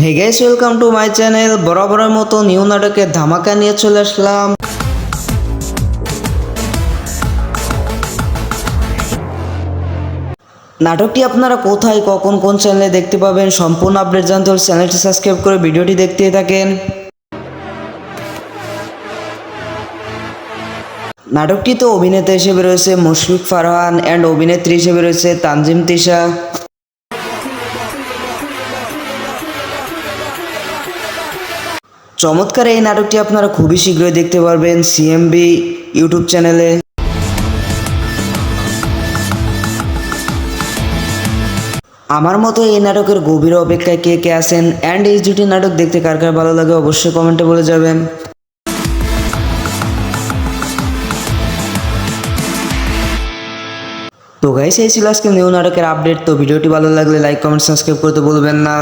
Hey guys, welcome to my channel. বরাবরের মতো new নাটকের ধামাকা নিয়ে চলে আসলাম। নাটকটি আপনারা কোথায়, কখন, কোন চ্যানেলে দেখতে পাবেন, সম্পূর্ণ আপডেট জানতে হলে চ্যানেলটি সাবস্ক্রাইব করে ভিডিওটি দেখতে থাকেন। নাটকটিতে অভিনেতা হিসেবে রয়েছে মুশফিক ফারহান অ্যান্ড অভিনেত্রী হিসেবে রয়েছে তানজিম তিশা। চমৎকার এই নাটকটি আপনারা খুবই শীঘ্রই দেখতে পারবেন সিএমবি ইউটিউব চ্যানেলে। আমার মতো এই নাটকের গভীর অপেক্ষায় কে কে আছেন অ্যান্ড এই দুটি নাটক দেখতে কার কার ভালো লাগে অবশ্যই কমেন্টে বলে যাবেন। তো গাইস, এই ছিল আজকে নিউ নাটকের আপডেট। তো ভিডিওটি ভালো লাগলে লাইক, কমেন্ট, সাবস্ক্রাইব করতে ভুলবেন না।